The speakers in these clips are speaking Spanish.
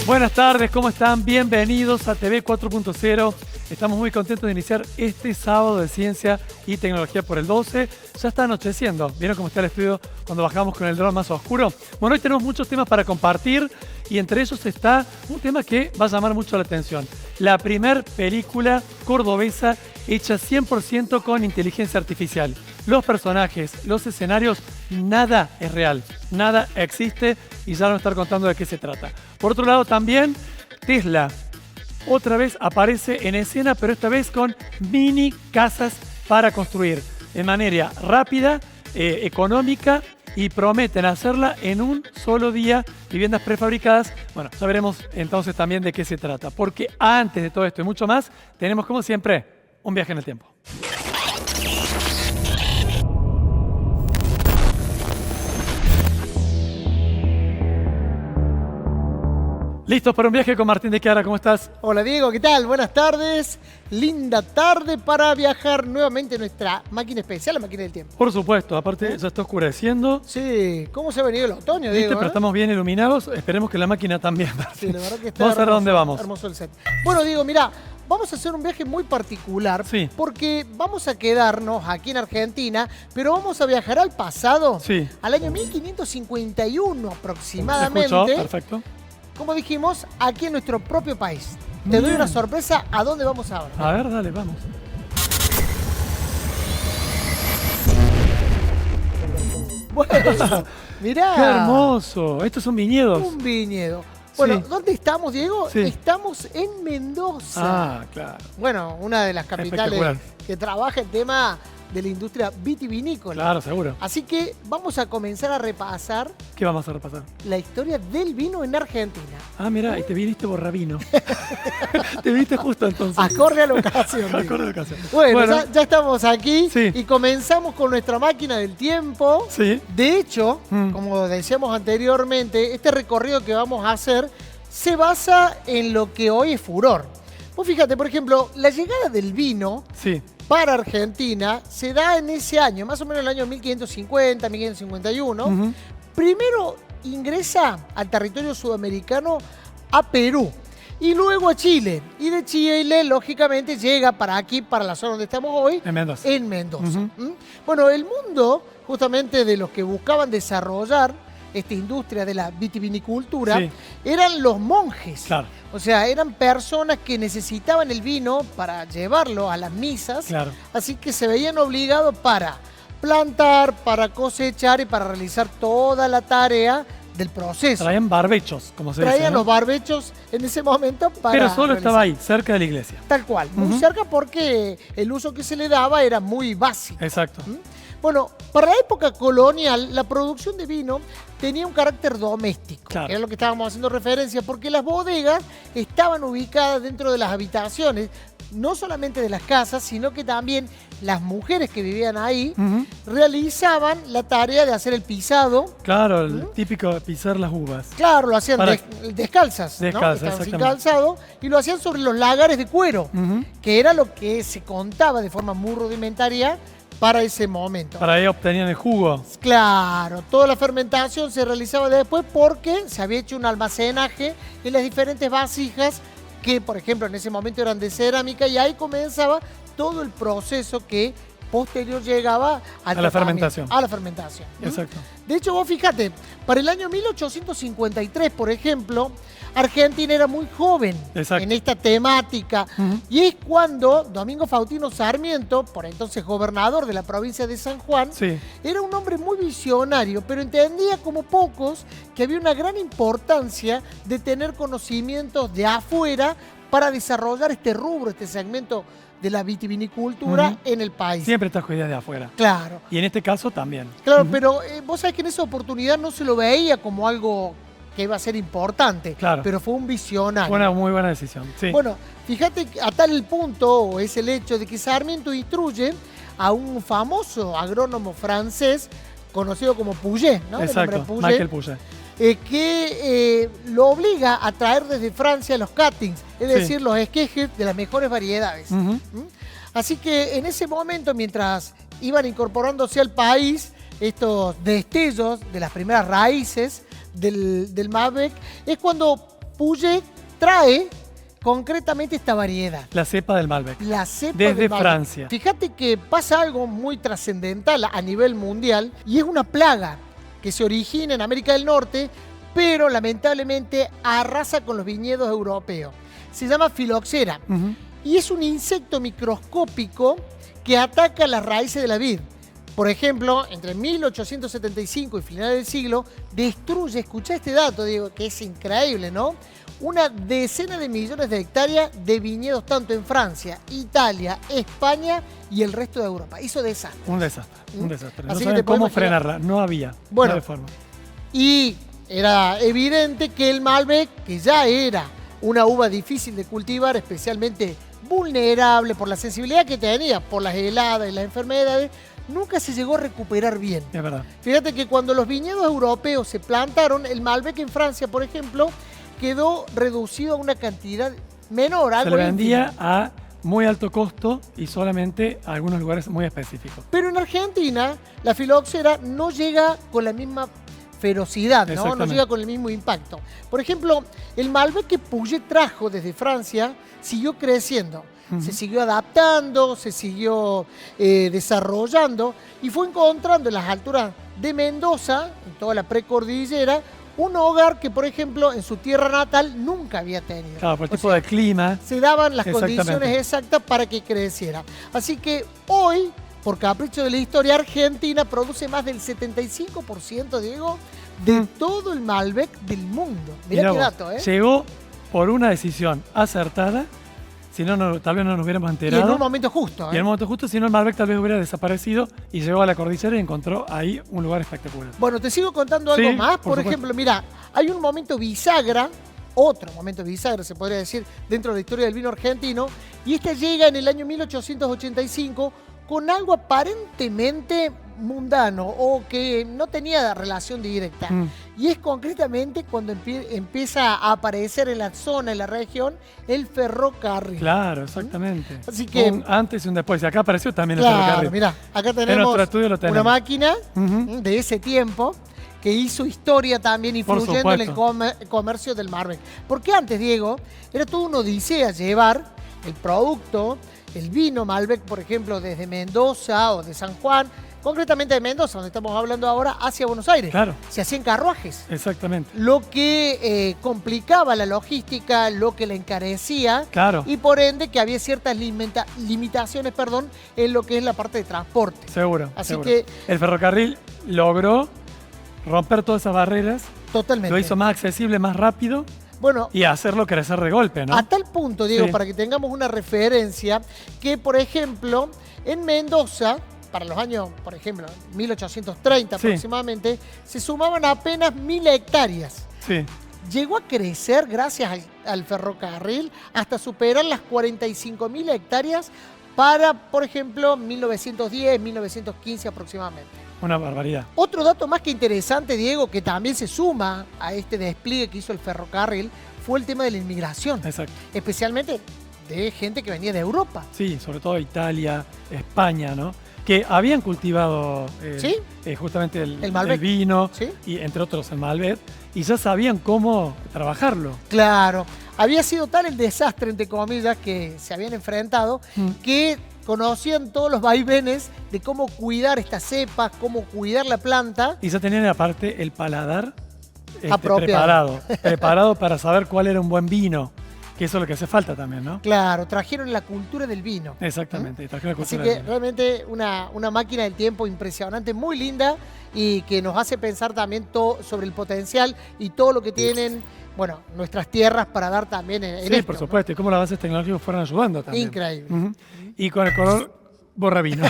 Buenas tardes, ¿cómo están? Bienvenidos a TV 4.0. Estamos muy contentos de iniciar este sábado de Ciencia y Tecnología por el 12. Ya está anocheciendo. ¿Vieron cómo está el estudio cuando bajamos con el dron más oscuro? Bueno, hoy tenemos muchos temas para compartir y entre ellos está un tema que va a llamar mucho la atención. La primer película cordobesa hecha 100% con inteligencia artificial. Los personajes, los escenarios, nada es real, nada existe y ya vamos a estar contando de qué se trata. Por otro lado también, Tesla otra vez aparece en escena, pero esta vez con mini casas para construir de manera rápida, económica y prometen hacerla en un solo día, viviendas prefabricadas. Bueno, ya veremos entonces también de qué se trata, porque antes de todo esto y mucho más, tenemos como siempre un viaje en el tiempo. ¿Listos para un viaje con Martín de Chiara? ¿Cómo estás? Hola Diego, ¿qué tal? Buenas tardes. Linda tarde para viajar nuevamente en nuestra máquina especial, la máquina del tiempo. Por supuesto, aparte ya está oscureciendo. Sí, ¿cómo se ha venido el otoño, ¿Viste? Diego? Pero estamos bien iluminados, esperemos que la máquina también. Sí, la verdad que está vamos a ver hermoso, a dónde vamos. Hermoso el set. Bueno, Diego, mirá, vamos a hacer un viaje muy particular, sí, porque vamos a quedarnos aquí en Argentina, pero vamos a viajar al pasado, sí, al año 1551 aproximadamente. ¿Me escuchó? Perfecto. Como dijimos, aquí en nuestro propio país. Te doy una sorpresa a dónde vamos ahora. A ver, dale, vamos. Bueno, mirá. ¡Qué hermoso! Estos son viñedos. Un viñedo. Bueno, sí. ¿Dónde estamos, Diego? Sí. Estamos en Mendoza. Ah, claro. Bueno, una de las capitales que trabaja el tema de la industria vitivinícola. Claro, seguro. Así que vamos a comenzar a repasar. ¿Qué vamos a repasar? La historia del vino en Argentina. Ah, mirá, y te viniste borrabino. Te viniste justo entonces. Acorde a la ocasión. Acorde a la ocasión. Bueno, ya estamos aquí, sí, y comenzamos con nuestra máquina del tiempo. Sí. De hecho, como decíamos anteriormente, este recorrido que vamos a hacer se basa en lo que hoy es furor. Vos fíjate, por ejemplo, la llegada del vino para Argentina se da en ese año, más o menos en el año 1550, 1551. Primero ingresa al territorio sudamericano a Perú y luego a Chile. Y de Chile, lógicamente, llega para aquí, para la zona donde estamos hoy, en Mendoza. Bueno, el mundo, justamente de los que buscaban desarrollar esta industria de la vitivinicultura, eran los monjes. Claro. O sea, eran personas que necesitaban el vino para llevarlo a las misas. Claro. Así que se veían obligados para plantar, para cosechar y para realizar toda la tarea del proceso. Traían barbechos, como se dice. Traían los barbechos en ese momento para Pero solo realizar. estaba ahí, cerca de la iglesia. Tal cual, muy cerca, porque el uso que se le daba era muy básico. Exacto. Bueno, para la época colonial, la producción de vino tenía un carácter doméstico, que era lo que estábamos haciendo referencia, porque las bodegas estaban ubicadas dentro de las habitaciones, no solamente de las casas, sino que también las mujeres que vivían ahí realizaban la tarea de hacer el pisado. Claro, el típico pisar las uvas. Claro, lo hacían descalzas, Descalzas, sin calzado, y lo hacían sobre los lagares de cuero, que era lo que se contaba de forma muy rudimentaria para ese momento. Para ahí obtenían el jugo. Claro, toda la fermentación se realizaba después porque se había hecho un almacenaje en las diferentes vasijas que, por ejemplo, en ese momento eran de cerámica, y ahí comenzaba todo el proceso que posterior llegaba a la fermentación. A la fermentación. Exacto. De hecho, vos fíjate, para el año 1853, por ejemplo, Argentina era muy joven en esta temática. Y es cuando Domingo Faustino Sarmiento, por entonces gobernador de la provincia de San Juan, era un hombre muy visionario, pero entendía como pocos que había una gran importancia de tener conocimientos de afuera para desarrollar este rubro, este segmento de la vitivinicultura en el país. Siempre trajo ideas de afuera. Claro. Y en este caso también. Claro, pero vos sabés que en esa oportunidad no se lo veía como algo que iba a ser importante, pero fue un visionario. Fue una muy buena decisión, sí. Bueno, fíjate a tal el punto, o es el hecho de que Sarmiento instruye a un famoso agrónomo francés, conocido como Puget, ¿no? Exacto, Puget, Michael Puget. Que lo obliga a traer desde Francia los cuttings, es decir, los esquejes de las mejores variedades. Así que en ese momento, mientras iban incorporándose al país estos destellos de las primeras raíces del Malbec, es cuando Puget trae concretamente esta variedad. La cepa del Malbec. La cepa desde del Malbec. Francia. Fíjate que pasa algo muy trascendental a nivel mundial y es una plaga que se origina en América del Norte, pero lamentablemente arrasa con los viñedos europeos. Se llama filoxera y es un insecto microscópico que ataca las raíces de la vid. Por ejemplo, entre 1875 y finales del siglo, destruye, escuchá este dato, Diego, que es increíble, ¿no? Una decena de millones de hectáreas de viñedos tanto en Francia, Italia, España y el resto de Europa. Hizo desastre. Un desastre, un desastre. Así no saben cómo frenarla, no había. Bueno, no había forma. Y era evidente que el Malbec, que ya era una uva difícil de cultivar, especialmente vulnerable por la sensibilidad que tenía, por las heladas y las enfermedades, nunca se llegó a recuperar bien. Es verdad. Fíjate que cuando los viñedos europeos se plantaron, el Malbec en Francia, por ejemplo, quedó reducido a una cantidad menor. Se le vendía a muy alto costo y solamente a algunos lugares muy específicos. Pero en Argentina, la filoxera no llega con la misma ferocidad, ¿no? No llega con el mismo impacto. Por ejemplo, el Malbec que Puget trajo desde Francia siguió creciendo. Se siguió adaptando, se siguió desarrollando y fue encontrando en las alturas de Mendoza, en toda la precordillera, un hogar que, por ejemplo, en su tierra natal nunca había tenido. Claro, por el tipo de clima. Se daban las condiciones exactas para que creciera. Así que hoy, por capricho de la historia, Argentina produce más del 75%, Diego, de todo el Malbec del mundo. Mirá qué dato, ¿eh? Llegó por una decisión acertada. Si no, tal vez no nos hubiéramos enterado. Y en un momento justo. Y en un momento justo, si no, el Malbec tal vez hubiera desaparecido y llegó a la cordillera y encontró ahí un lugar espectacular. Bueno, te sigo contando algo más. Por ejemplo, mira, hay un momento bisagra, otro momento bisagra se podría decir, dentro de la historia del vino argentino, y esta llega en el año 1885 con algo aparentemente mundano o que no tenía relación directa. Y es concretamente cuando empieza a aparecer en la zona, en la región, el ferrocarril. Claro, exactamente. Así que un antes y un después. Y acá apareció también el ferrocarril. Mirá, acá tenemos una máquina de ese tiempo que hizo historia también influyendo en el comercio del Malbec. Porque antes, Diego, era toda una odisea llevar el producto, el vino Malbec, por ejemplo, desde Mendoza o de San Juan, concretamente de Mendoza, donde estamos hablando ahora, hacia Buenos Aires. Claro. Se hacían carruajes. Exactamente. Lo que complicaba la logística, lo que la encarecía. Claro. Y por ende que había ciertas limitaciones, en lo que es la parte de transporte. Seguro. Así que el ferrocarril logró romper todas esas barreras. Totalmente. Lo hizo más accesible, más rápido. Bueno, y hacerlo crecer de golpe, ¿no? A tal punto, Diego, para que tengamos una referencia, que por ejemplo, en Mendoza, para los años, por ejemplo, 1830 aproximadamente, se sumaban apenas 1000 hectáreas. Sí. Llegó a crecer, gracias al ferrocarril, hasta superar las 45.000 hectáreas para, por ejemplo, 1910, 1915 aproximadamente. Una barbaridad. Otro dato más que interesante, Diego, que también se suma a este despliegue que hizo el ferrocarril, fue el tema de la inmigración. Exacto. Especialmente de gente que venía de Europa. Sí, sobre todo Italia, España, ¿no? Que habían cultivado justamente el vino, y entre otros el Malbec, y ya sabían cómo trabajarlo. Claro. Había sido tal el desastre, entre comillas, que se habían enfrentado, que conocían todos los vaivenes de cómo cuidar estas cepas, cómo cuidar la planta. Y ya tenían aparte el paladar preparado para saber cuál era un buen vino, que eso es lo que hace falta también, ¿no? Claro, trajeron la cultura del vino. Exactamente, trajeron la cultura del vino. Así que realmente una máquina del tiempo impresionante, muy linda, y que nos hace pensar también sobre el potencial y todo lo que tienen, bueno, nuestras tierras para dar también en esto. Sí, por supuesto, y cómo las bases tecnológicas fueron ayudando también. Increíble. Y con el color borra vino.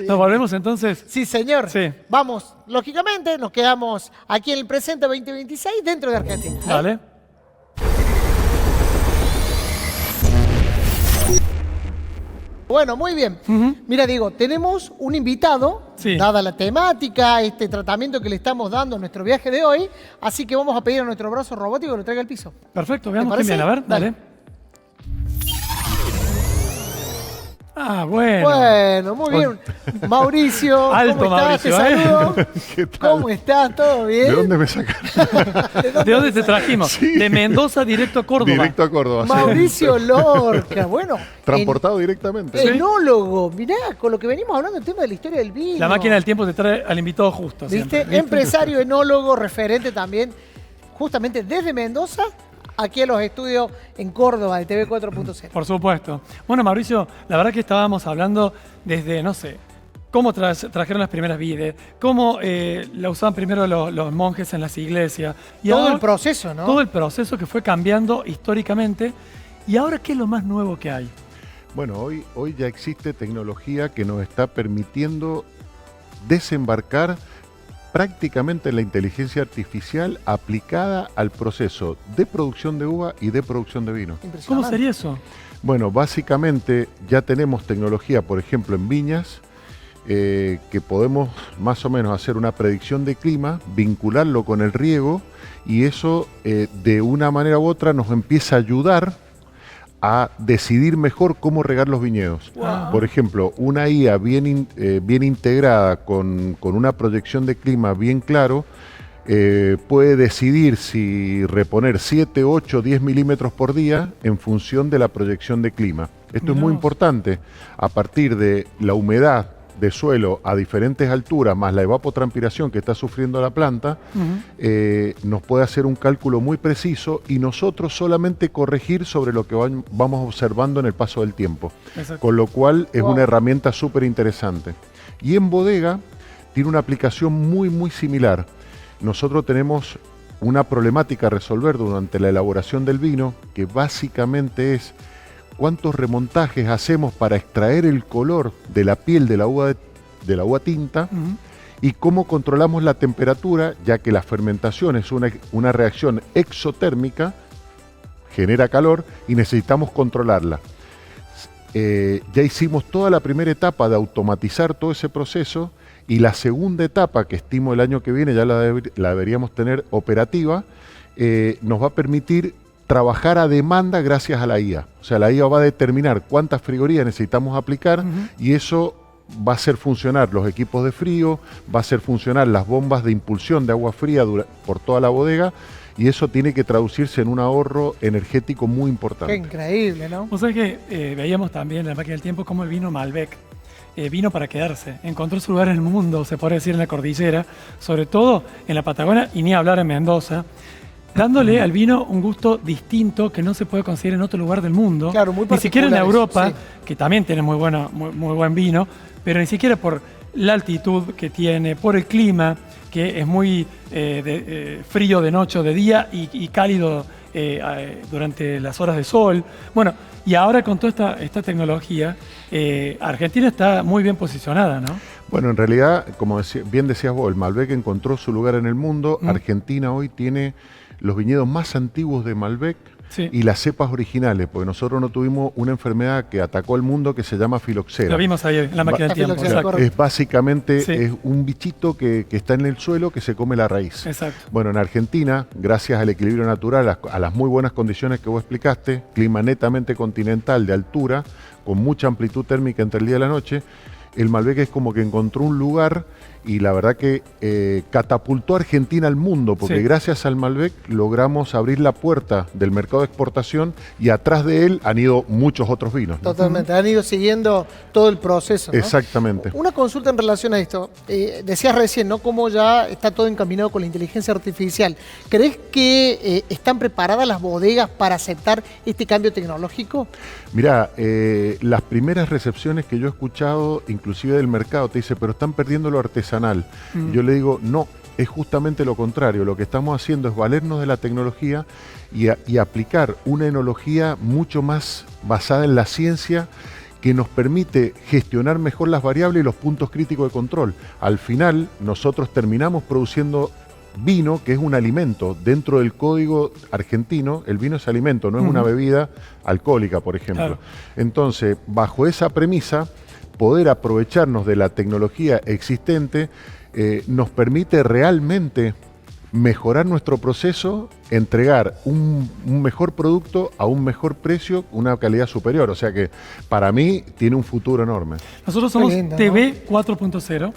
¿Nos volvemos entonces? Sí, señor. Sí. Vamos, lógicamente, nos quedamos aquí en el presente 2026 dentro de Argentina. Dale. Bueno, muy bien. Mira, Diego, tenemos un invitado, dada la temática, este tratamiento que le estamos dando a nuestro viaje de hoy, así que vamos a pedir a nuestro brazo robótico que lo traiga al piso. Perfecto, veamos qué bien. A ver, dale. Ah, bueno. Bueno, muy bien. Mauricio, Alto, ¿cómo estás? Mauricio, Te saludo. ¿Qué tal? ¿Cómo estás? ¿Todo bien? ¿De dónde me sacaron? ¿De dónde te trajimos? Sí. De Mendoza directo a Córdoba. Directo a Córdoba. sí. Mauricio Lorca, bueno. Transportado directamente. Enólogo, mirá, con lo que venimos hablando, el tema de la historia del vino. La máquina del tiempo te trae al invitado justo. ¿Viste? Siempre. Empresario, enólogo, referente también, justamente desde Mendoza, aquí a los estudios en Córdoba de TV 4.0. Por supuesto. Bueno, Mauricio, la verdad que estábamos hablando desde, no sé, cómo trajeron las primeras vides, cómo la usaban primero los monjes en las iglesias. Y Todo ahora, el proceso, ¿no? Todo el proceso que fue cambiando históricamente. ¿Y ahora qué es lo más nuevo que hay? Bueno, hoy ya existe tecnología que nos está permitiendo desembarcar prácticamente la inteligencia artificial aplicada al proceso de producción de uva y de producción de vino. ¿Cómo sería eso? Bueno, básicamente ya tenemos tecnología, por ejemplo, en viñas, que podemos más o menos hacer una predicción de clima, vincularlo con el riego y eso de una manera u otra nos empieza a ayudar a decidir mejor cómo regar los viñedos. Wow. Por ejemplo, una IA bien integrada con una proyección de clima bien claro, puede decidir si reponer 7, 8, 10 milímetros por día en función de la proyección de clima. Esto es muy importante. A partir de la humedad de suelo a diferentes alturas, más la evapotranspiración que está sufriendo la planta, nos puede hacer un cálculo muy preciso y nosotros solamente corregir sobre lo que vamos observando en el paso del tiempo. Exacto. Con lo cual es una herramienta súper interesante. Y en bodega tiene una aplicación muy similar. Nosotros tenemos una problemática a resolver durante la elaboración del vino, que básicamente es cuántos remontajes hacemos para extraer el color de la piel de la uva tinta y cómo controlamos la temperatura, ya que la fermentación es una reacción exotérmica, genera calor y necesitamos controlarla. Ya hicimos toda la primera etapa de automatizar todo ese proceso y la segunda etapa, que estimo el año que viene ya la deberíamos tener operativa, nos va a permitir trabajar a demanda gracias a la IA. O sea, la IA va a determinar cuántas frigorías necesitamos aplicar y eso va a hacer funcionar los equipos de frío, va a hacer funcionar las bombas de impulsión de agua fría por toda la bodega y eso tiene que traducirse en un ahorro energético muy importante. Qué increíble, ¿no? Vos sabés que veíamos también en la máquina del tiempo cómo el vino Malbec vino para quedarse. Encontró su lugar en el mundo, se podría decir, en la cordillera, sobre todo en la Patagonia y ni hablar en Mendoza, dándole al vino un gusto distinto que no se puede conseguir en otro lugar del mundo. Claro, muy ni siquiera en particular Europa, eso, que también tiene muy buen vino, pero ni siquiera por la altitud que tiene, por el clima, que es muy frío de noche o de día y cálido durante las horas de sol. Bueno, y ahora con toda esta tecnología, Argentina está muy bien posicionada, ¿no? Bueno, en realidad, como bien decías vos, el Malbec encontró su lugar en el mundo. Argentina hoy tiene los viñedos más antiguos de Malbec y las cepas originales, porque nosotros no tuvimos una enfermedad que atacó al mundo que se llama filoxera. Lo vimos ahí en la máquina del tiempo. Exacto. Es básicamente es un bichito que está en el suelo que se come la raíz. Exacto. Bueno, en Argentina, gracias al equilibrio natural, a las muy buenas condiciones que vos explicaste, clima netamente continental de altura, con mucha amplitud térmica entre el día y la noche, el Malbec es como que encontró un lugar y la verdad que catapultó a Argentina al mundo, porque gracias al Malbec logramos abrir la puerta del mercado de exportación y atrás de él han ido muchos otros vinos, ¿no? Totalmente, han ido siguiendo todo el proceso, ¿no? Exactamente. Una consulta en relación a esto. Decías recién, ¿no? Cómo ya está todo encaminado con la inteligencia artificial. ¿Crees que están preparadas las bodegas para aceptar este cambio tecnológico? Mirá, las primeras recepciones que yo he escuchado, inclusive del mercado, te dice, pero están perdiendo lo artesanal. Yo le digo, no, es justamente lo contrario. Lo que estamos haciendo es valernos de la tecnología y aplicar una enología mucho más basada en la ciencia que nos permite gestionar mejor las variables y los puntos críticos de control. Al final, nosotros terminamos produciendo vino, que es un alimento. Dentro del código argentino, el vino es alimento, no es una bebida alcohólica, por ejemplo. Claro. Entonces, bajo esa premisa, poder aprovecharnos de la tecnología existente nos permite realmente mejorar nuestro proceso, entregar un mejor producto a un mejor precio, una calidad superior. O sea que para mí tiene un futuro enorme. Nosotros somos TV 4.0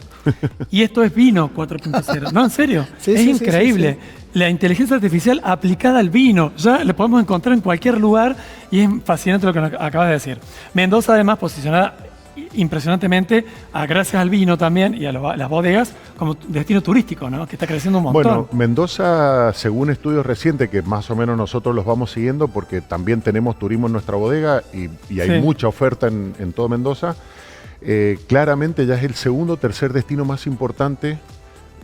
y esto es vino 4.0. No, en serio, es increíble. Sí. La inteligencia artificial aplicada al vino, ya lo podemos encontrar en cualquier lugar y es fascinante lo que nos acabas de decir. Mendoza además posicionada impresionantemente, gracias al vino también y a las bodegas, como destino turístico, ¿no? Que está creciendo un montón. Bueno, Mendoza, según estudios recientes, que más o menos nosotros los vamos siguiendo, porque también tenemos turismo en nuestra bodega y hay mucha oferta en todo Mendoza, claramente ya es el segundo o tercer destino más importante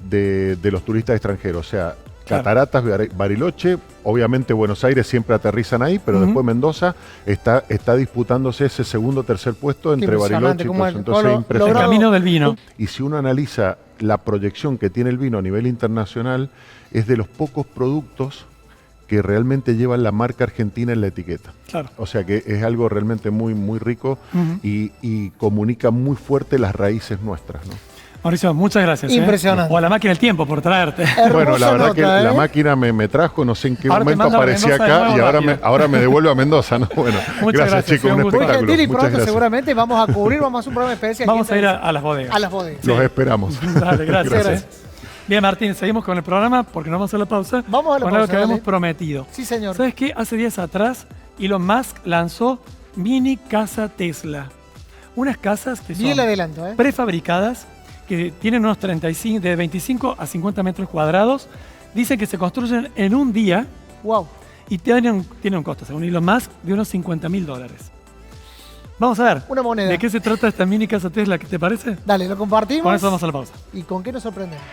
de los turistas extranjeros. O sea, Cataratas, Bariloche, obviamente Buenos Aires siempre aterrizan ahí, pero después Mendoza está disputándose ese segundo o tercer puesto entre Bariloche y todo eso. Entonces es impresionante. El camino del vino. Y si uno analiza la proyección que tiene el vino a nivel internacional, es de los pocos productos que realmente llevan la marca argentina en la etiqueta. Claro. O sea que es algo realmente muy, muy rico y comunica muy fuerte las raíces nuestras, ¿no? Mauricio, muchas gracias. Impresionante. O a la máquina del tiempo por traerte. Bueno, la verdad que la máquina me trajo, no sé en qué momento aparecía acá y ahora me devuelve a Mendoza, ¿no? Bueno, gracias chicos, un espectáculo. Y pronto seguramente vamos a cubrir, vamos a hacer un programa especial. Vamos a ir a las bodegas. A las bodegas. Los esperamos. Dale, gracias. Bien, Martín, seguimos con el programa porque nos vamos a la pausa. Vamos a la pausa. Con algo que habíamos prometido. Sí, señor. ¿Sabes qué? Hace días atrás, Elon Musk lanzó Mini Casa Tesla. Unas casas que son prefabricadas, que tienen unos de 25 a 50 metros cuadrados. Dicen que se construyen en un día. Wow. Y tienen un costo, según Elon Musk, de unos $50.000. Vamos a ver. Una moneda. ¿De qué se trata esta mini casa Tesla? ¿Qué te parece? Dale, lo compartimos. Con eso vamos a la pausa. ¿Y con qué nos sorprendemos?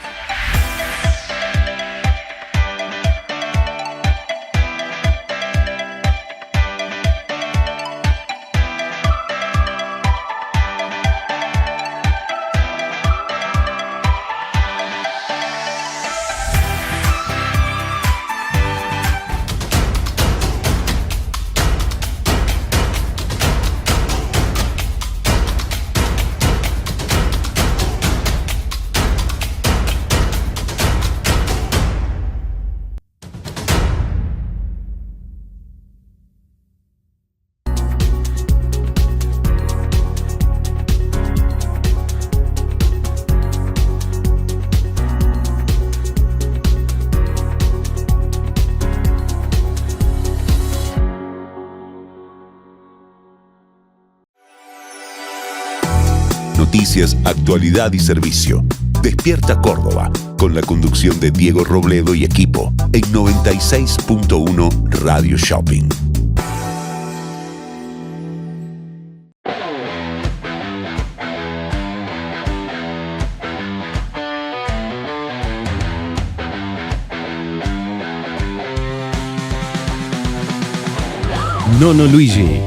Noticias, actualidad y servicio. Despierta Córdoba, con la conducción de Diego Robledo y equipo, en 96.1 Radio Shopping. Nono Luigi,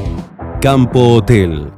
Campo Hotel.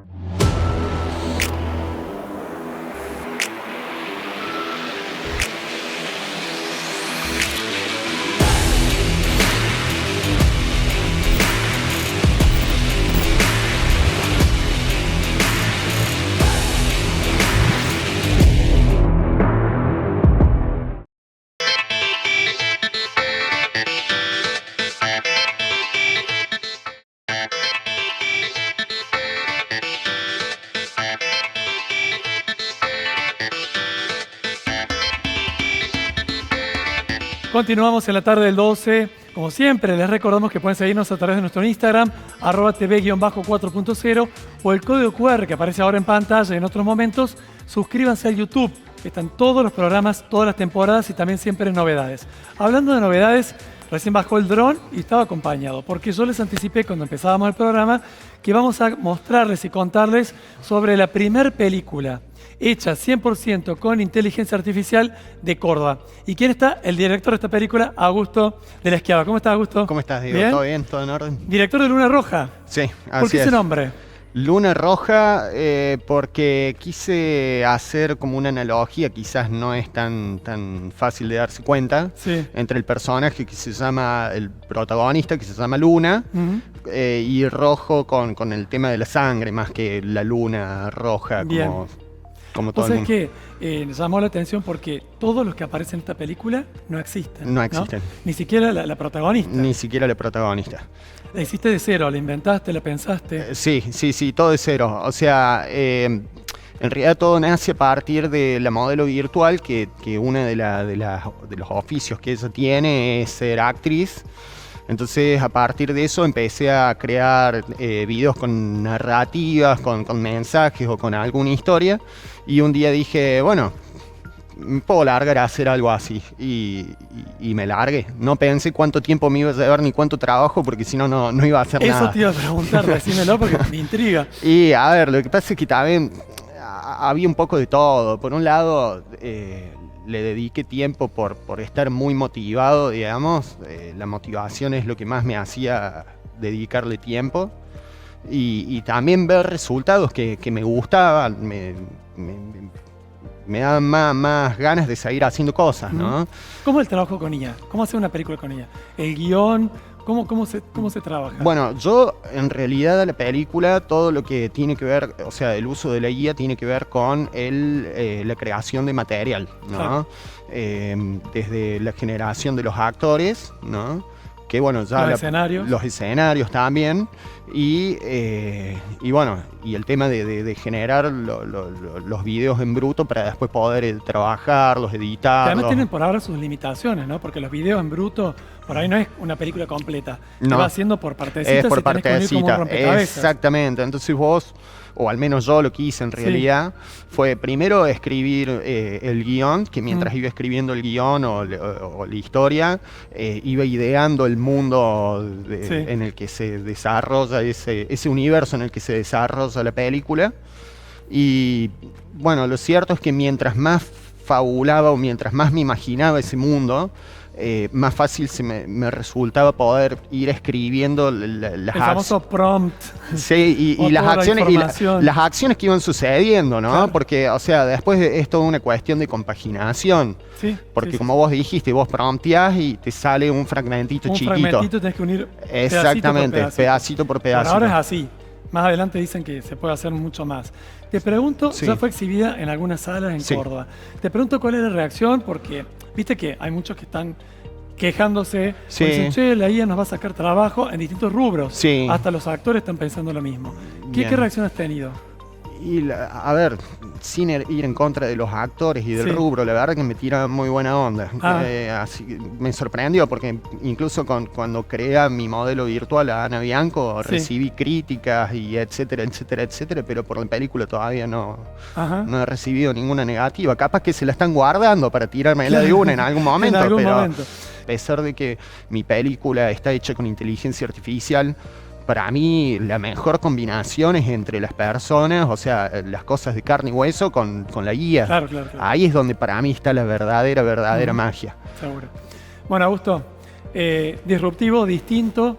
Continuamos en la tarde del 12. Como siempre, les recordamos que pueden seguirnos a través de nuestro Instagram, @tv-4.0, o el código QR que aparece ahora en pantalla y en otros momentos. Suscríbanse al YouTube, que están todos los programas, todas las temporadas y también siempre novedades. Hablando de novedades, recién bajó el dron y estaba acompañado, porque yo les anticipé cuando empezábamos el programa que vamos a mostrarles y contarles sobre la primer película hecha 100% con inteligencia artificial de Córdoba. ¿Y quién está? El director de esta película, Augusto de la Esquiava. ¿Cómo estás, Augusto? ¿Cómo estás, Diego? ¿Bien? ¿Todo bien? ¿Todo en orden? Director de Luna Roja. Sí, así es. ¿Por qué ese nombre? Luna roja, porque quise hacer como una analogía, quizás no es tan fácil de darse cuenta, entre el personaje que se llama, el protagonista que se llama Luna, y rojo con el tema de la sangre, más que la luna roja, como todo el mundo. Que nos llamó la atención porque todos los que aparecen en esta película no existen. No existen. Ni siquiera la protagonista. Ni siquiera la protagonista. La hiciste de cero, la inventaste, la pensaste. Sí, todo de cero. O sea, en realidad todo nace a partir de la modelo virtual, que uno de los oficios que ella tiene es ser actriz. Entonces, a partir de eso empecé a crear videos con narrativas, con mensajes o con alguna historia. Y un día dije, bueno, me puedo largar a hacer algo así. Y me largué. No pensé cuánto tiempo me iba a llevar ni cuánto trabajo, porque si no, no iba a hacer nada. Eso te iba a preguntar, decímelo porque me intriga. Y a ver, lo que pasa es que también había un poco de todo. Por un lado, le dediqué tiempo por estar muy motivado, digamos. La motivación es lo que más me hacía dedicarle tiempo. Y también ver resultados que me gustaban, me daban más ganas de seguir haciendo cosas, ¿no? ¿Cómo es el trabajo con IA? ¿Cómo hacer una película con IA? ¿El guión? ¿Cómo se trabaja? Bueno, yo en realidad la película, todo lo que tiene que ver, o sea, el uso de la IA tiene que ver con la creación de material, ¿no? Claro. Desde la generación de los actores, ¿no? Que bueno, ya los escenarios también, y bueno, y el tema de generar los videos en bruto para después poder trabajarlos, editarlos. Que además tienen por ahora sus limitaciones, ¿no? Porque los videos en bruto por ahí no es una película completa. No. Te va haciendo por partecitas. Es por partecitas, exactamente. Entonces vos, o al menos yo lo que hice en realidad, fue primero escribir el guión, que mientras iba escribiendo el guión o la historia, iba ideando el mundo en el que se desarrolla ese universo en el que se desarrolla la película. Y bueno, lo cierto es que mientras más fabulaba o mientras más me imaginaba ese mundo, más fácil me resultaba poder ir escribiendo el famoso prompt. Sí, y las acciones que iban sucediendo, ¿no? Claro. Porque, o sea, después es toda una cuestión de compaginación. Sí. Porque como vos dijiste, vos prompteás y te sale un fragmentito chiquito. Un fragmentito tenés que unir exactamente, pedacito por pedacito. Pero ahora es así. Más adelante dicen que se puede hacer mucho más. Te pregunto, ya fue exhibida en algunas salas en Córdoba. Te pregunto cuál es la reacción, porque viste que hay muchos que están quejándose, dicen, che, la IA nos va a sacar trabajo en distintos rubros. Hasta los actores están pensando lo mismo. ¿Qué reacción has tenido? Y a ver, sin ir en contra de los actores y del rubro, la verdad que me tira muy buena onda. Así, me sorprendió porque incluso cuando creé mi modelo virtual a Ana Bianco, recibí críticas y etcétera, pero por la película todavía no he recibido ninguna negativa. Capaz que se la están guardando para tirármela de una en algún momento. A pesar de que mi película está hecha con inteligencia artificial, para mí la mejor combinación es entre las personas, o sea, las cosas de carne y hueso con la guía. Claro. Ahí es donde para mí está la verdadera magia. Seguro. Bueno, Augusto, disruptivo, distinto,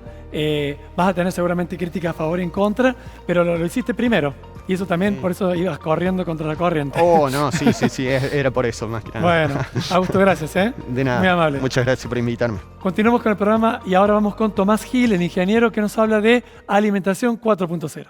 vas a tener seguramente críticas a favor y en contra, pero lo hiciste primero. Y eso también, por eso ibas corriendo contra la corriente. Oh, no, sí, era por eso más que nada. Bueno, Augusto, gracias, ¿eh? De nada. Muy amable. Muchas gracias por invitarme. Continuamos con el programa y ahora vamos con Tomás Gil, el ingeniero que nos habla de alimentación 4.0.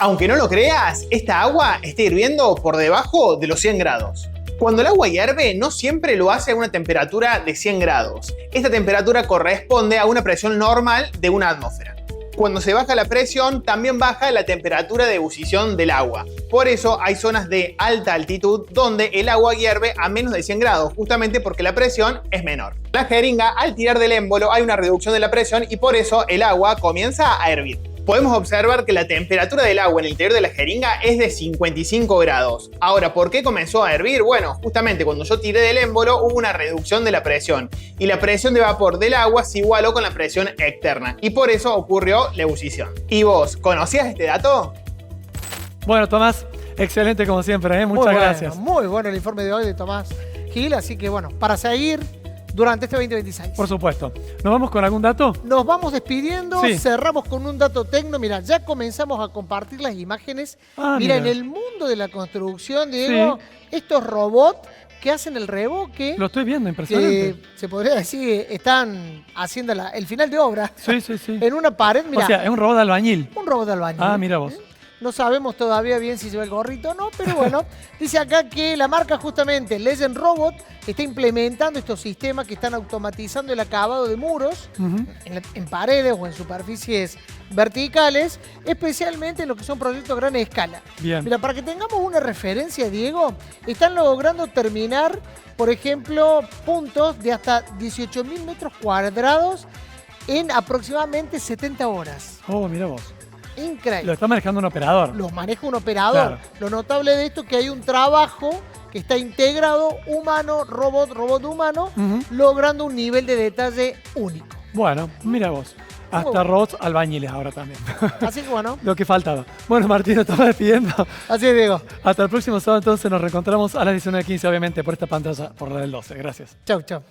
Aunque no lo creas, esta agua está hirviendo por debajo de los 100 grados. Cuando el agua hierve, no siempre lo hace a una temperatura de 100 grados. Esta temperatura corresponde a una presión normal de una atmósfera. Cuando se baja la presión, también baja la temperatura de ebullición del agua. Por eso hay zonas de alta altitud donde el agua hierve a menos de 100 grados, justamente porque la presión es menor. La jeringa, al tirar del émbolo, hay una reducción de la presión y por eso el agua comienza a hervir. Podemos observar que la temperatura del agua en el interior de la jeringa es de 55 grados. Ahora, ¿por qué comenzó a hervir? Bueno, justamente cuando yo tiré del émbolo hubo una reducción de la presión y la presión de vapor del agua se igualó con la presión externa y por eso ocurrió la ebullición. ¿Y vos, conocías este dato? Bueno, Tomás, excelente como siempre, ¿eh? Muchas gracias. Muy bueno el informe de hoy de Tomás Gil, así que bueno, para seguir durante este 2026. Por supuesto. ¿Nos vamos con algún dato? Nos vamos despidiendo, cerramos con un dato tecno. Mira, ya comenzamos a compartir las imágenes. Mira, en el mundo de la construcción, Diego, estos robots que hacen el revoque. Lo estoy viendo, impresionante. Se podría decir, están haciendo el final de obra. Sí. En una pared, mira. O sea, es un robot de albañil. Un robot de albañil. Ah, mira vos. No sabemos todavía bien si lleva el gorrito o no, pero bueno, dice acá que la marca justamente Legend Robot está implementando estos sistemas que están automatizando el acabado de muros en paredes o en superficies verticales, especialmente en lo que son proyectos a gran escala. Bien. Mira, para que tengamos una referencia, Diego, están logrando terminar, por ejemplo, puntos de hasta 18.000 metros cuadrados en aproximadamente 70 horas. Oh, mira vos. Increíble. Lo está manejando un operador. Lo maneja un operador. Claro. Lo notable de esto es que hay un trabajo que está integrado humano, robot, humano, logrando un nivel de detalle único. Bueno, mira vos. Hasta robots albañiles ahora también. Así que bueno. Lo que faltaba. Bueno, Martín, nos estamos despidiendo. Así es, Diego. Hasta el próximo sábado, entonces nos reencontramos a las 19:15, obviamente, por esta pantalla, por la del 12. Gracias. Chau.